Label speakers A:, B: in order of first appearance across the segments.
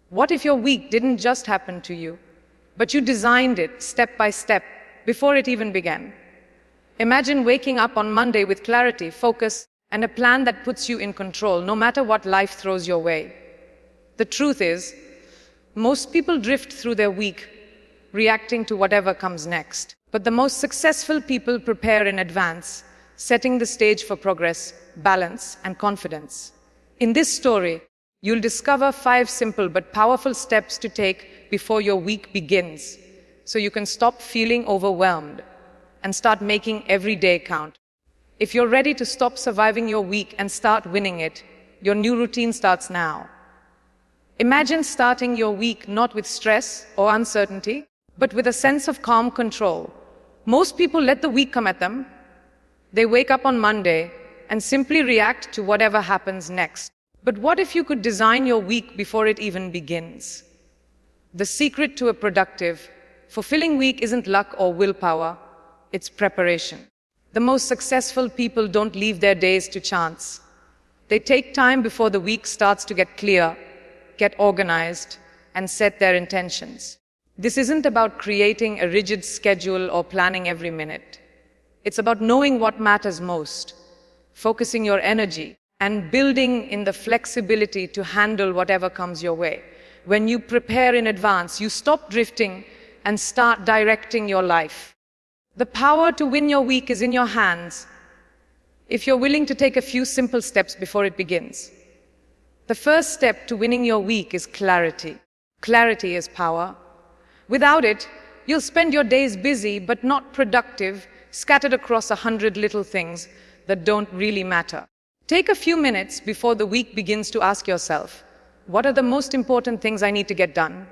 A: What if your week didn't just happen to you, but you designed it step by step before it even began? Imagine waking up on Monday with clarity, focus, and a plan that puts you in control, no matter what life throws your way. The truth is, most people drift through their week, reacting to whatever comes next. But the most successful people prepare in advance, setting the stage for progress, balance, and confidence. In this story, you'll discover 5 simple but powerful steps to take before your week begins, so you can stop feeling overwhelmed and start making every day count. If you're ready to stop surviving your week and start winning it, your new routine starts now. Imagine starting your week not with stress or uncertainty, but with a sense of calm control. Most people let the week come at them. They wake up on Monday and simply react to whatever happens next. But what if you could design your week before it even begins? The secret to a productive, fulfilling week isn't luck or willpower, it's preparation. The most successful people don't leave their days to chance. They take time before the week starts to get clear, get organized, and set their intentions. This isn't about creating a rigid schedule or planning every minute. It's about knowing what matters most, focusing your energy, and building in the flexibility to handle whatever comes your way. When you prepare in advance, you stop drifting and start directing your life. The power to win your week is in your hands if you're willing to take a few simple steps before it begins. The first step to winning your week is clarity. Clarity is power. Without it, you'll spend your days busy but not productive, scattered across 100 little things that don't really matter. Take a few minutes before the week begins to ask yourself, what are the most important things I need to get done?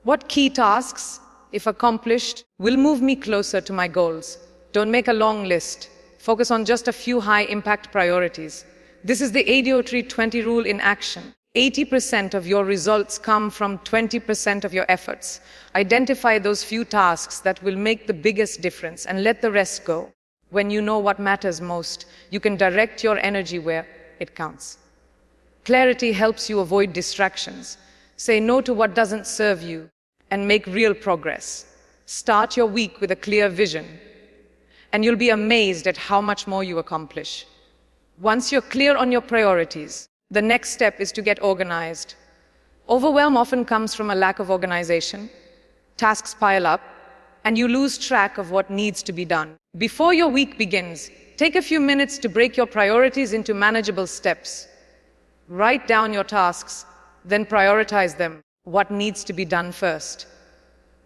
A: What key tasks, if accomplished, will move me closer to my goals? Don't make a long list. Focus on just a few high-impact priorities. This is the 80-20 rule in action. 80% of your results come from 20% of your efforts. Identify those few tasks that will make the biggest difference and let the rest go. When you know what matters most, you can direct your energy where it counts. Clarity helps you avoid distractions. Say no to what doesn't serve you and make real progress. Start your week with a clear vision, and you'll be amazed at how much more you accomplish. Once you're clear on your priorities, the next step is to get organized. Overwhelm often comes from a lack of organization. Tasks pile up, and you lose track of what needs to be done. Before your week begins, take a few minutes to break your priorities into manageable steps. Write down your tasks, then prioritize them. What needs to be done first?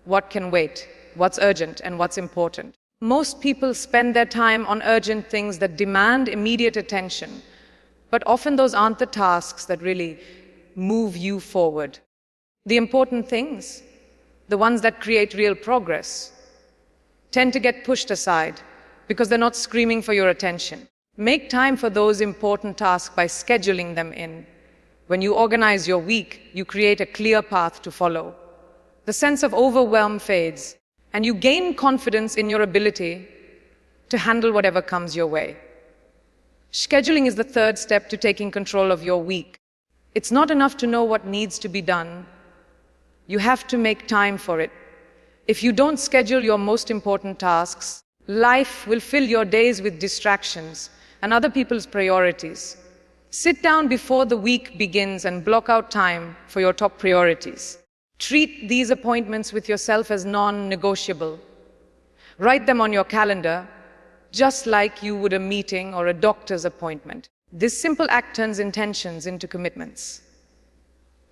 A: What can wait? What's urgent and what's important? Most people spend their time on urgent things that demand immediate attention, but often those aren't the tasks that really move you forward. The important things, the ones that create real progress, tend to get pushed aside because they're not screaming for your attention. Make time for those important tasks by scheduling them in. When you organize your week, you create a clear path to follow. The sense of overwhelm fades, and you gain confidence in your ability to handle whatever comes your way. Scheduling is the third step to taking control of your week. It's not enough to know what needs to be done. You have to make time for it. If you don't schedule your most important tasks, life will fill your days with distractions and other people's priorities. Sit down before the week begins and block out time for your top priorities. Treat these appointments with yourself as non-negotiable. Write them on your calendar, just like you would a meeting or a doctor's appointment. This simple act turns intentions into commitments.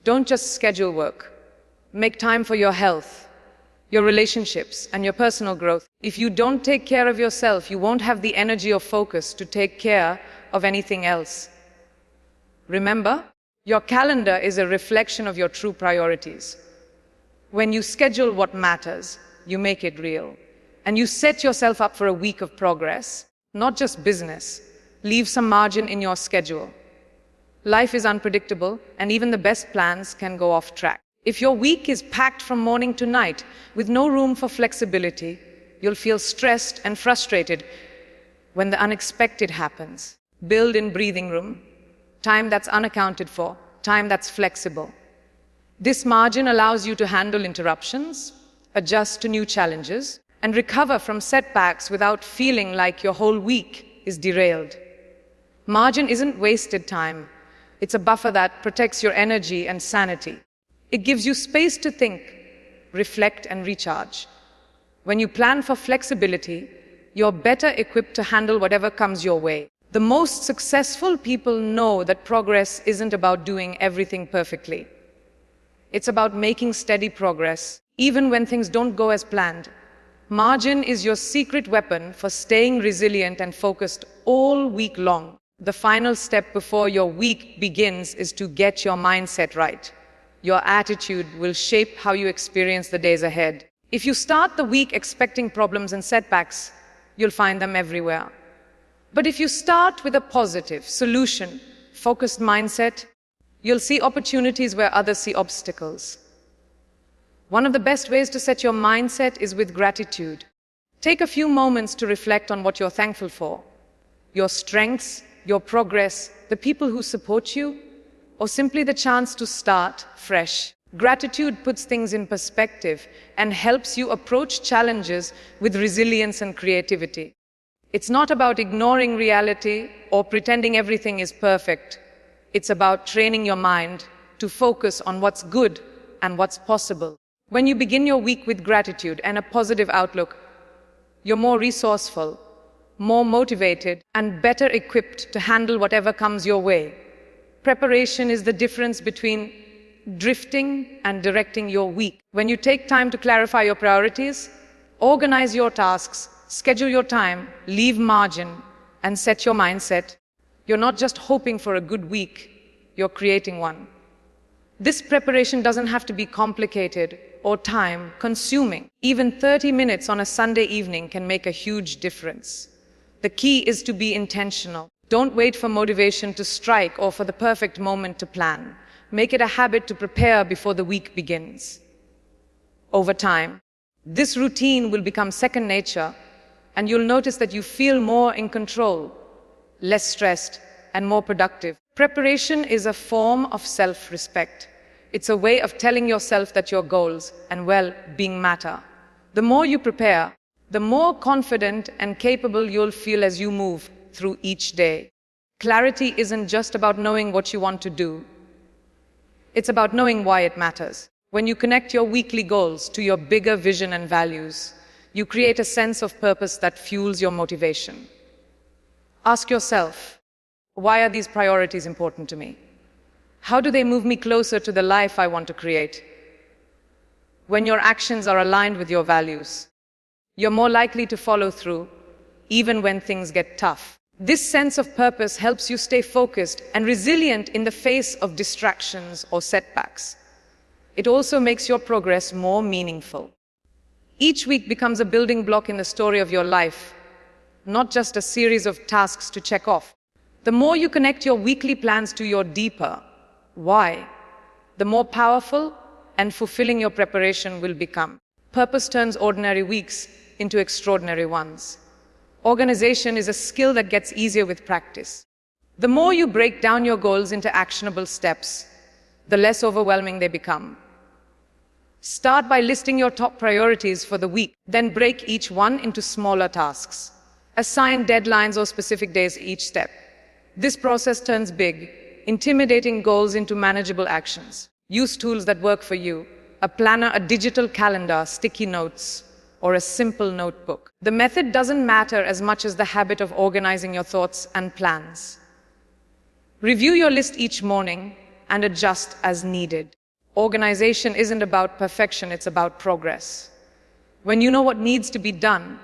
A: Don't just schedule work. Make time for your health, your relationships, and your personal growth. If you don't take care of yourself, you won't have the energy or focus to take care of anything else. Remember, your calendar is a reflection of your true priorities. When you schedule what matters, you make it real. And you set yourself up for a week of progress, not just business. Leave some margin in your schedule. Life is unpredictable, and even the best plans can go off track. If your week is packed from morning to night with no room for flexibility, you'll feel stressed and frustrated when the unexpected happens. Build in breathing room, time that's unaccounted for, time that's flexible. This margin allows you to handle interruptions, adjust to new challenges, and recover from setbacks without feeling like your whole week is derailed. Margin isn't wasted time. It's a buffer that protects your energy and sanity. It gives you space to think, reflect, and recharge. When you plan for flexibility, you're better equipped to handle whatever comes your way. The most successful people know that progress isn't about doing everything perfectly. It's about making steady progress, even when things don't go as planned. Margin is your secret weapon for staying resilient and focused all week long. The final step before your week begins is to get your mindset right. Your attitude will shape how you experience the days ahead. If you start the week expecting problems and setbacks, you'll find them everywhere. But if you start with a positive, solution-focused mindset, you'll see opportunities where others see obstacles. One of the best ways to set your mindset is with gratitude. Take a few moments to reflect on what you're thankful for. Your strengths, your progress, the people who support you, or simply the chance to start fresh. Gratitude puts things in perspective and helps you approach challenges with resilience and creativity. It's not about ignoring reality or pretending everything is perfect. It's about training your mind to focus on what's good and what's possible. When you begin your week with gratitude and a positive outlook, you're more resourceful, more motivated, and better equipped to handle whatever comes your way. Preparation is the difference between drifting and directing your week. When you take time to clarify your priorities, organize your tasks, schedule your time, leave margin, and set your mindset, you're not just hoping for a good week, you're creating one. This preparation doesn't have to be complicated or time-consuming. Even 30 minutes on a Sunday evening can make a huge difference. The key is to be intentional. Don't wait for motivation to strike or for the perfect moment to plan. Make it a habit to prepare before the week begins. Over time, this routine will become second nature, and you'll notice that you feel more in control, less stressed, and more productive. Preparation is a form of self-respect. It's a way of telling yourself that your goals and well-being matter. The more you prepare, the more confident and capable you'll feel as you move through each day. Clarity isn't just about knowing what you want to do. It's about knowing why it matters. When you connect your weekly goals to your bigger vision and values, you create a sense of purpose that fuels your motivation. Ask yourself, why are these priorities important to me? How do they move me closer to the life I want to create? When your actions are aligned with your values, you're more likely to follow through, even when things get tough. This sense of purpose helps you stay focused and resilient in the face of distractions or setbacks. It also makes your progress more meaningful. Each week becomes a building block in the story of your life, not just a series of tasks to check off. The more you connect your weekly plans to your deeper why, the more powerful and fulfilling your preparation will become. Purpose turns ordinary weeks into extraordinary ones. Organization is a skill that gets easier with practice. The more you break down your goals into actionable steps, the less overwhelming they become. Start by listing your top priorities for the week, then break each one into smaller tasks. Assign deadlines or specific days each step. This process turns big, intimidating goals into manageable actions. Use tools that work for you: a planner, a digital calendar, sticky notes, or a simple notebook. The method doesn't matter as much as the habit of organizing your thoughts and plans. Review your list each morning and adjust as needed. Organization isn't about perfection, it's about progress. When you know what needs to be done,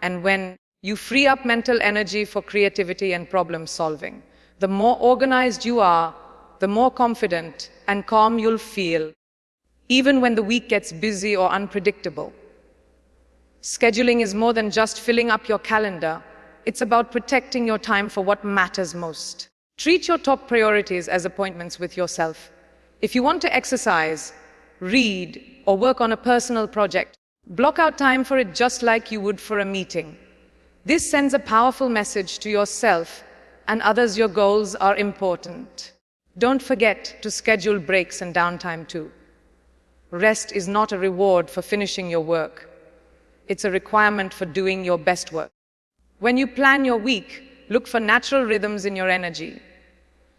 A: and when you free up mental energy for creativity and problem solving, the more organized you are, the more confident and calm you'll feel, even when the week gets busy or unpredictable. Scheduling is more than just filling up your calendar. It's about protecting your time for what matters most. Treat your top priorities as appointments with yourself. If you want to exercise, read, or work on a personal project, block out time for it just like you would for a meeting. This sends a powerful message to yourself and others your goals are important. Don't forget to schedule breaks and downtime too. Rest is not a reward for finishing your work. It's a requirement for doing your best work. When you plan your week, look for natural rhythms in your energy.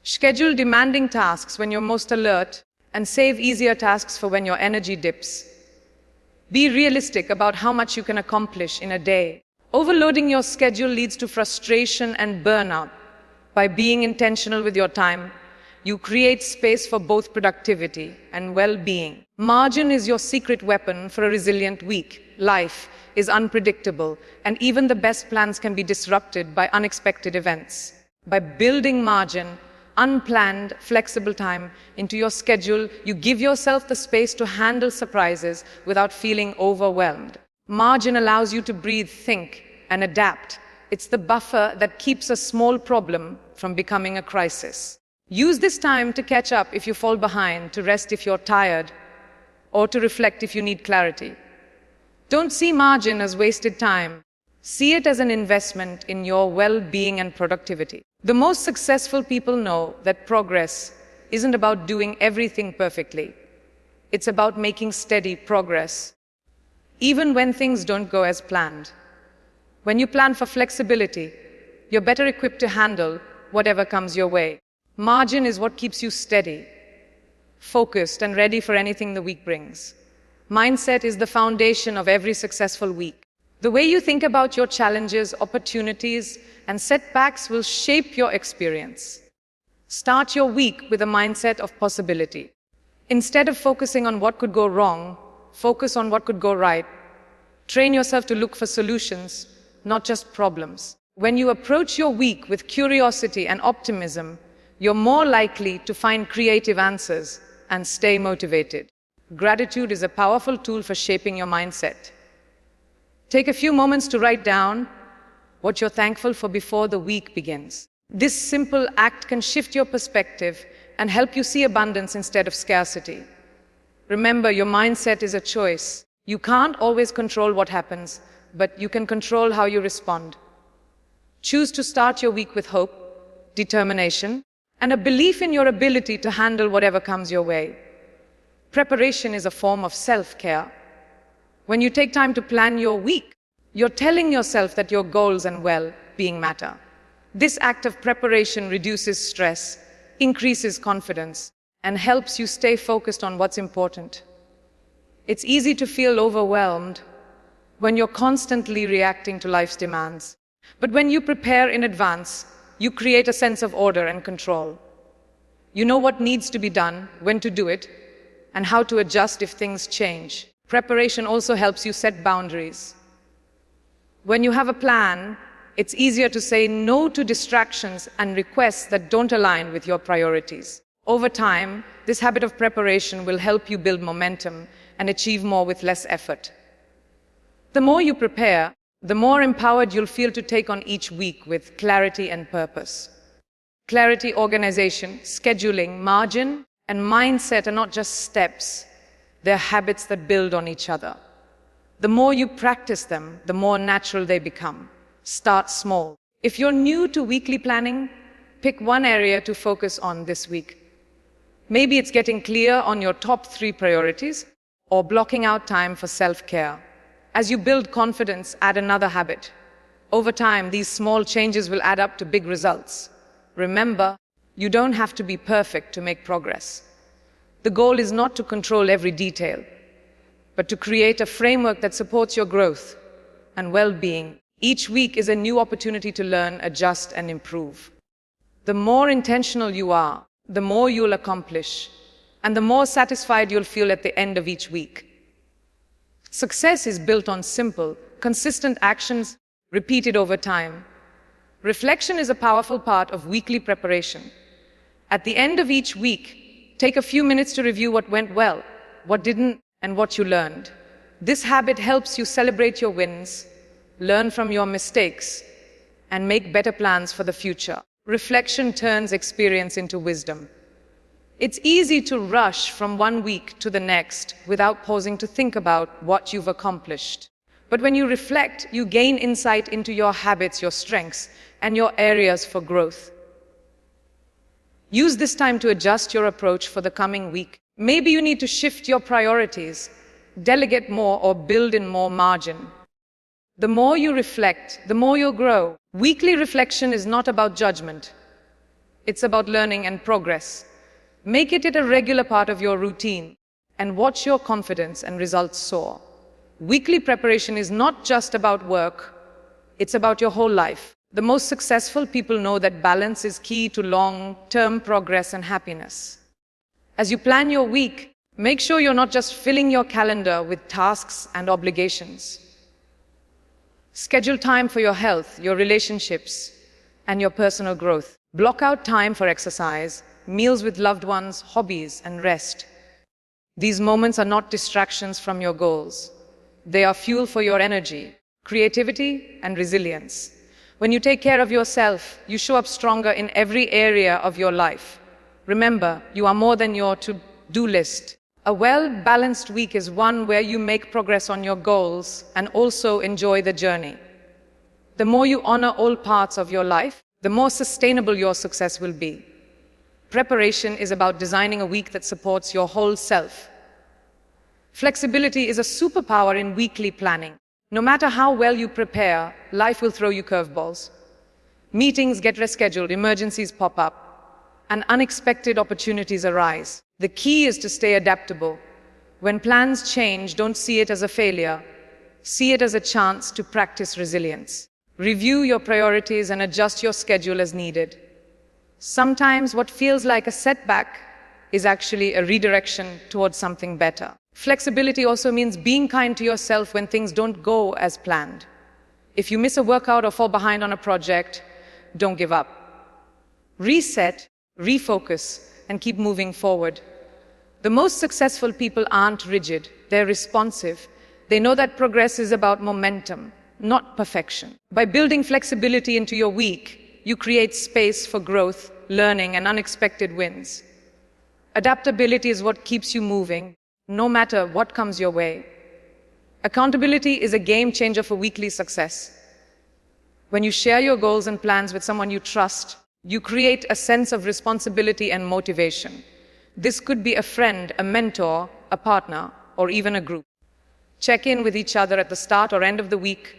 A: Schedule demanding tasks when you're most alert and save easier tasks for when your energy dips. Be realistic about how much you can accomplish in a day. Overloading your schedule leads to frustration and burnout. By being intentional with your time, you create space for both productivity and well-being. Margin is your secret weapon for a resilient week. Life is unpredictable, and even the best plans can be disrupted by unexpected events. By building margin, unplanned, flexible time into your schedule, you give yourself the space to handle surprises without feeling overwhelmed. Margin allows you to breathe, think, and adapt. It's the buffer that keeps a small problem from becoming a crisis. Use this time to catch up if you fall behind, to rest if you're tired, or to reflect if you need clarity. Don't see margin as wasted time. See it as an investment in your well-being and productivity. The most successful people know that progress isn't about doing everything perfectly. It's about making steady progress, even when things don't go as planned. When you plan for flexibility, you're better equipped to handle whatever comes your way. Margin is what keeps you steady, focused, and ready for anything the week brings. Mindset is the foundation of every successful week. The way you think about your challenges, opportunities, and setbacks will shape your experience. Start your week with a mindset of possibility. Instead of focusing on what could go wrong, focus on what could go right. Train yourself to look for solutions, not just problems. When you approach your week with curiosity and optimism, you're more likely to find creative answers and stay motivated. Gratitude is a powerful tool for shaping your mindset. Take a few moments to write down what you're thankful for before the week begins. This simple act can shift your perspective and help you see abundance instead of scarcity. Remember, your mindset is a choice. You can't always control what happens, but you can control how you respond. Choose to start your week with hope, determination, and a belief in your ability to handle whatever comes your way. Preparation is a form of self-care. When you take time to plan your week, you're telling yourself that your goals and well-being matter. This act of preparation reduces stress, increases confidence, and helps you stay focused on what's important. It's easy to feel overwhelmed when you're constantly reacting to life's demands. But when you prepare in advance, you create a sense of order and control. You know what needs to be done, when to do it, and how to adjust if things change. Preparation also helps you set boundaries. When you have a plan, it's easier to say no to distractions and requests that don't align with your priorities. Over time, this habit of preparation will help you build momentum and achieve more with less effort. The more you prepare, the more empowered you'll feel to take on each week with clarity and purpose. Clarity, organization, scheduling, margin, and mindset are not just steps, they're habits that build on each other. The more you practice them, the more natural they become. Start small. If you're new to weekly planning, pick one area to focus on this week. Maybe it's getting clear on your top 3 priorities, or blocking out time for self-care. As you build confidence, add another habit. Over time, these small changes will add up to big results. Remember, you don't have to be perfect to make progress. The goal is not to control every detail, but to create a framework that supports your growth and well-being. Each week is a new opportunity to learn, adjust, and improve. The more intentional you are, the more you'll accomplish, and the more satisfied you'll feel at the end of each week. Success is built on simple, consistent actions repeated over time. Reflection is a powerful part of weekly preparation. At the end of each week, take a few minutes to review what went well, what didn't, and what you learned. This habit helps you celebrate your wins, learn from your mistakes, and make better plans for the future. Reflection turns experience into wisdom. It's easy to rush from one week to the next without pausing to think about what you've accomplished. But when you reflect, you gain insight into your habits, your strengths, and your areas for growth. Use this time to adjust your approach for the coming week. Maybe you need to shift your priorities, delegate more, or build in more margin. The more you reflect, the more you'll grow. Weekly reflection is not about judgment. It's about learning and progress. Make it a regular part of your routine and watch your confidence and results soar. Weekly preparation is not just about work, it's about your whole life. The most successful people know that balance is key to long-term progress and happiness. As you plan your week, make sure you're not just filling your calendar with tasks and obligations. Schedule time for your health, your relationships, and your personal growth. Block out time for exercise, meals with loved ones, hobbies, and rest. These moments are not distractions from your goals. They are fuel for your energy, creativity, and resilience. When you take care of yourself, you show up stronger in every area of your life. Remember, you are more than your to-do list. A well-balanced week is one where you make progress on your goals and also enjoy the journey. The more you honor all parts of your life, the more sustainable your success will be. Preparation is about designing a week that supports your whole self. Flexibility is a superpower in weekly planning. No matter how well you prepare, life will throw you curveballs. Meetings get rescheduled, emergencies pop up, and unexpected opportunities arise. The key is to stay adaptable. When plans change, don't see it as a failure. See it as a chance to practice resilience. Review your priorities and adjust your schedule as needed. Sometimes what feels like a setback is actually a redirection towards something better. Flexibility also means being kind to yourself when things don't go as planned. If you miss a workout or fall behind on a project, don't give up. Reset, refocus, and keep moving forward. The most successful people aren't rigid, they're responsive. They know that progress is about momentum, not perfection. By building flexibility into your week, you create space for growth, learning, and unexpected wins. Adaptability is what keeps you moving, no matter what comes your way. Accountability is a game changer for weekly success. When you share your goals and plans with someone you trust, you create a sense of responsibility and motivation. This could be a friend, a mentor, a partner, or even a group. Check in with each other at the start or end of the week,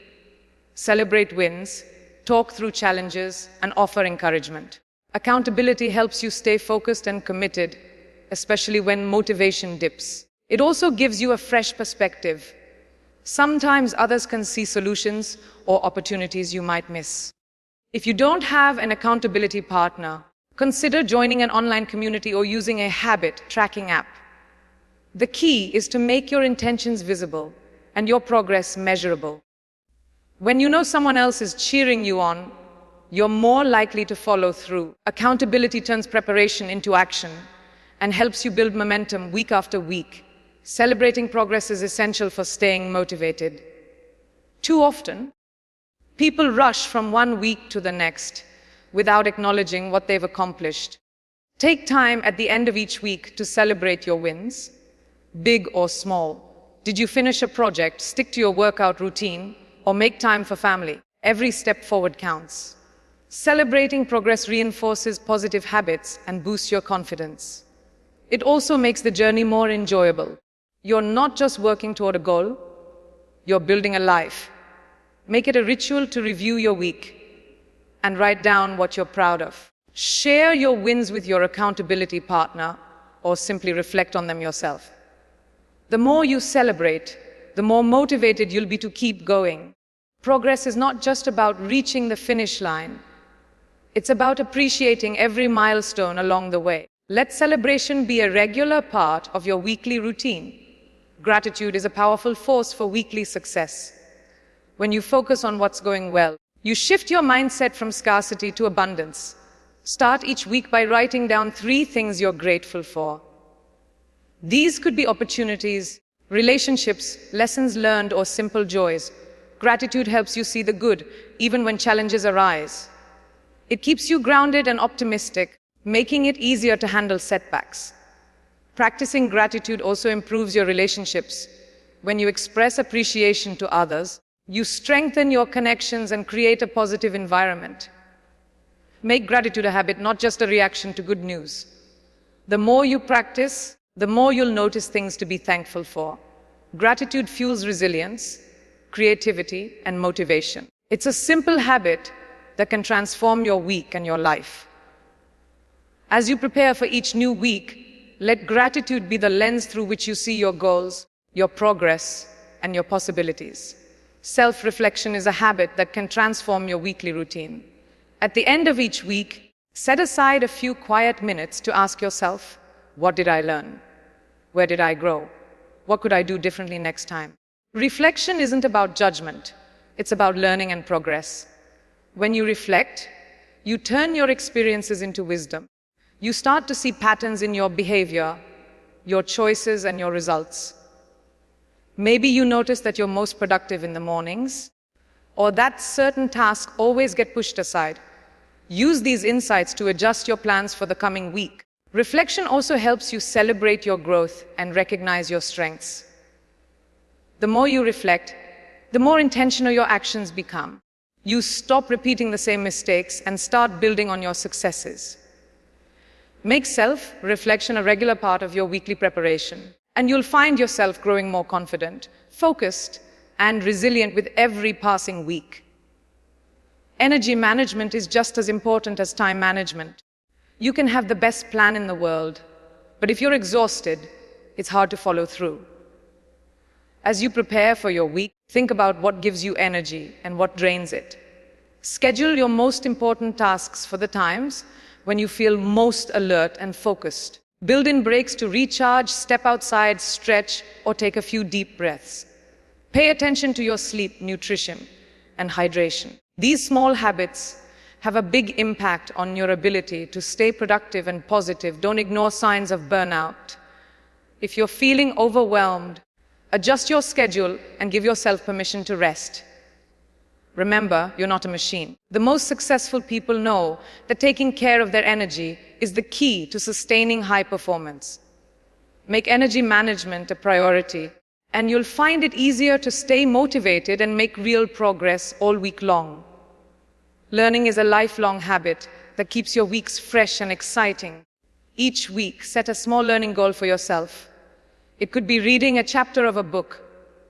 A: celebrate wins, talk through challenges, and offer encouragement. Accountability helps you stay focused and committed, especially when motivation dips. It also gives you a fresh perspective. Sometimes others can see solutions or opportunities you might miss. If you don't have an accountability partner, consider joining an online community or using a habit tracking app. The key is to make your intentions visible and your progress measurable. When you know someone else is cheering you on, you're more likely to follow through. Accountability turns preparation into action and helps you build momentum week after week. Celebrating progress is essential for staying motivated. Too often, people rush from one week to the next without acknowledging what they've accomplished. Take time at the end of each week to celebrate your wins, big or small. Did you finish a project, stick to your workout routine, or make time for family? Every step forward counts. Celebrating progress reinforces positive habits and boosts your confidence. It also makes the journey more enjoyable. You're not just working toward a goal, you're building a life. Make it a ritual to review your week and write down what you're proud of. Share your wins with your accountability partner or simply reflect on them yourself. The more you celebrate, the more motivated you'll be to keep going. Progress is not just about reaching the finish line. It's about appreciating every milestone along the way. Let celebration be a regular part of your weekly routine. Gratitude is a powerful force for weekly success. When you focus on what's going well, you shift your mindset from scarcity to abundance. Start each week by writing down 3 things you're grateful for. These could be opportunities, relationships, lessons learned, or simple joys. Gratitude helps you see the good, even when challenges arise. It keeps you grounded and optimistic, making it easier to handle setbacks. Practicing gratitude also improves your relationships. When you express appreciation to others, you strengthen your connections and create a positive environment. Make gratitude a habit, not just a reaction to good news. The more you practice, the more you'll notice things to be thankful for. Gratitude fuels resilience, creativity, and motivation. It's a simple habit that can transform your week and your life. As you prepare for each new week, let gratitude be the lens through which you see your goals, your progress, and your possibilities. Self-reflection is a habit that can transform your weekly routine. At the end of each week, set aside a few quiet minutes to ask yourself, what did I learn? Where did I grow? What could I do differently next time? Reflection isn't about judgment. It's about learning and progress. When you reflect, you turn your experiences into wisdom. You start to see patterns in your behavior, your choices, and your results. Maybe you notice that you're most productive in the mornings, or that certain tasks always get pushed aside. Use these insights to adjust your plans for the coming week. Reflection also helps you celebrate your growth and recognize your strengths. The more you reflect, the more intentional your actions become. You stop repeating the same mistakes and start building on your successes. Make self-reflection a regular part of your weekly preparation, and you'll find yourself growing more confident, focused, and resilient with every passing week. Energy management is just as important as time management. You can have the best plan in the world, but if you're exhausted, it's hard to follow through. As you prepare for your week, think about what gives you energy and what drains it. Schedule your most important tasks for the times when you feel most alert and focused. Build in breaks to recharge, step outside, stretch, or take a few deep breaths. Pay attention to your sleep, nutrition, and hydration. These small habits have a big impact on your ability to stay productive and positive. Don't ignore signs of burnout. If you're feeling overwhelmed, adjust your schedule and give yourself permission to rest. Remember, you're not a machine. The most successful people know that taking care of their energy is the key to sustaining high performance. Make energy management a priority, and you'll find it easier to stay motivated and make real progress all week long. Learning is a lifelong habit that keeps your weeks fresh and exciting. Each week, set a small learning goal for yourself. It could be reading a chapter of a book,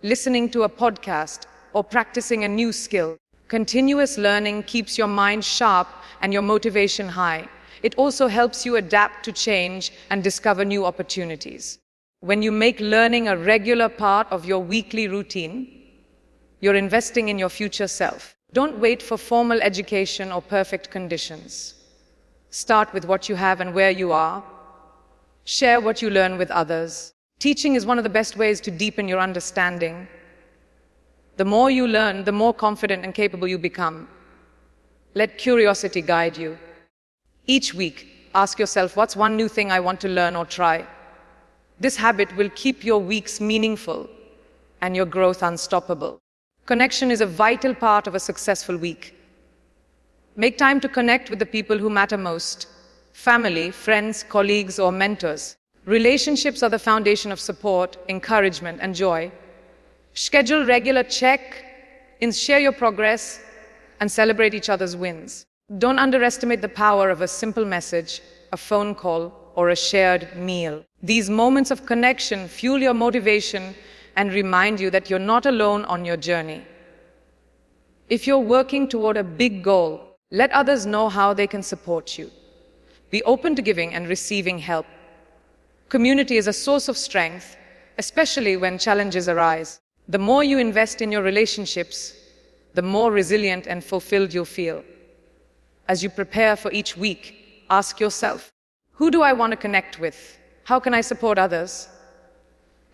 A: listening to a podcast, or practicing a new skill. Continuous learning keeps your mind sharp and your motivation high. It also helps you adapt to change and discover new opportunities. When you make learning a regular part of your weekly routine, you're investing in your future self. Don't wait for formal education or perfect conditions. Start with what you have and where you are. Share what you learn with others. Teaching is one of the best ways to deepen your understanding. The more you learn, the more confident and capable you become. Let curiosity guide you. Each week, ask yourself, what's one new thing I want to learn or try? This habit will keep your weeks meaningful and your growth unstoppable. Connection is a vital part of a successful week. Make time to connect with the people who matter most: family, friends, colleagues, or mentors. Relationships are the foundation of support, encouragement, and joy. Schedule regular check-ins, share your progress, and celebrate each other's wins. Don't underestimate the power of a simple message, a phone call, or a shared meal. These moments of connection fuel your motivation and remind you that you're not alone on your journey. If you're working toward a big goal, let others know how they can support you. Be open to giving and receiving help. Community is a source of strength, especially when challenges arise. The more you invest in your relationships, the more resilient and fulfilled you'll feel. As you prepare for each week, ask yourself, who do I want to connect with? How can I support others?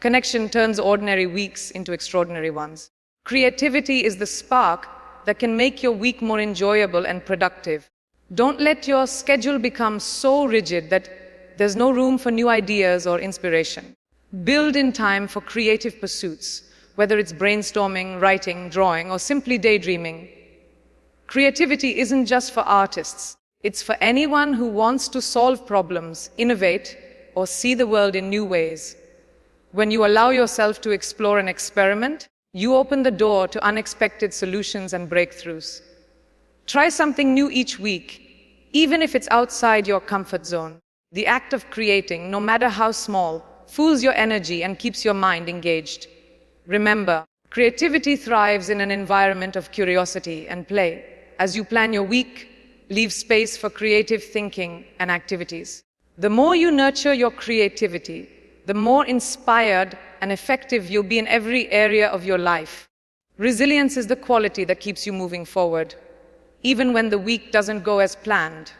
A: Connection turns ordinary weeks into extraordinary ones. Creativity is the spark that can make your week more enjoyable and productive. Don't let your schedule become so rigid that there's no room for new ideas or inspiration. Build in time for creative pursuits, whether it's brainstorming, writing, drawing, or simply daydreaming. Creativity isn't just for artists. It's for anyone who wants to solve problems, innovate, or see the world in new ways. When you allow yourself to explore and experiment, you open the door to unexpected solutions and breakthroughs. Try something new each week, even if it's outside your comfort zone. The act of creating, no matter how small, fuels your energy, and keeps your mind engaged. Remember, creativity thrives in an environment of curiosity and play. As you plan your week, leave space for creative thinking and activities. The more you nurture your creativity, the more inspired and effective you'll be in every area of your life. Resilience is the quality that keeps you moving forward, even when the week doesn't go as planned.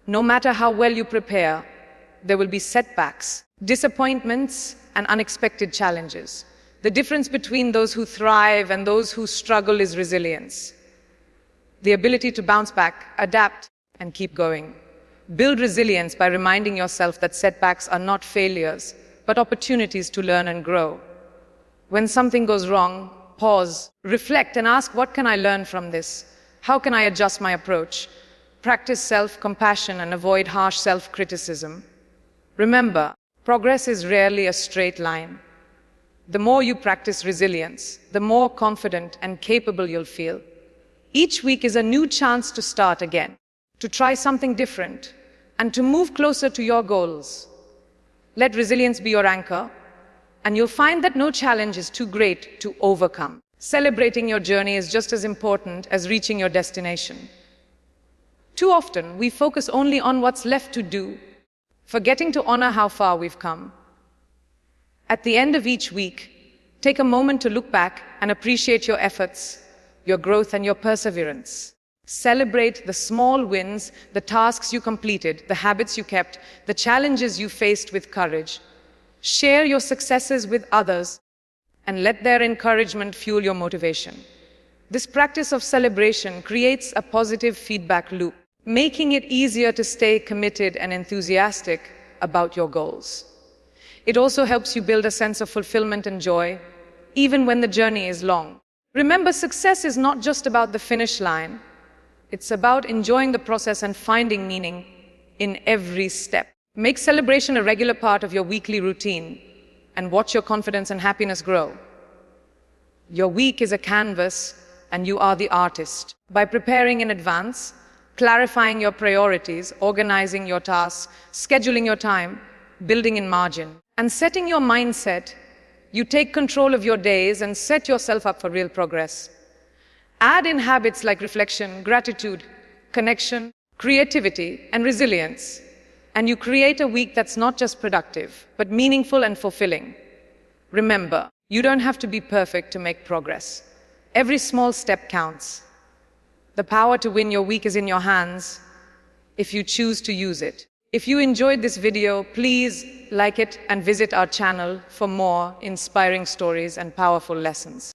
A: No matter how well you prepare, there will be setbacks, disappointments, and unexpected challenges. The difference between those who thrive and those who struggle is resilience. The ability to bounce back, adapt, and keep going. Build resilience by reminding yourself that setbacks are not failures, but opportunities to learn and grow. When something goes wrong, pause, reflect, and ask, what can I learn from this? How can I adjust my approach? Practice self-compassion and avoid harsh self-criticism. Remember, progress is rarely a straight line. The more you practice resilience, the more confident and capable you'll feel. Each week is a new chance to start again, to try something different, and to move closer to your goals. Let resilience be your anchor, and you'll find that no challenge is too great to overcome. Celebrating your journey is just as important as reaching your destination. Too often, we focus only on what's left to do, forgetting to honor how far we've come. At the end of each week, take a moment to look back and appreciate your efforts, your growth, and your perseverance. Celebrate the small wins, the tasks you completed, the habits you kept, the challenges you faced with courage. Share your successes with others and let their encouragement fuel your motivation. This practice of celebration creates a positive feedback loop, making it easier to stay committed and enthusiastic about your goals. It also helps you build a sense of fulfillment and joy, even when the journey is long. Remember, success is not just about the finish line. It's about enjoying the process and finding meaning in every step. Make celebration a regular part of your weekly routine and watch your confidence and happiness grow. Your week is a canvas and you are the artist. By preparing in advance, clarifying your priorities, organizing your tasks, scheduling your time, building in margin, and setting your mindset, you take control of your days and set yourself up for real progress. Add in habits like reflection, gratitude, connection, creativity, and resilience, and you create a week that's not just productive, but meaningful and fulfilling. Remember, you don't have to be perfect to make progress. Every small step counts. The power to win your week is in your hands if you choose to use it. If you enjoyed this video, please like it and visit our channel for more inspiring stories and powerful lessons.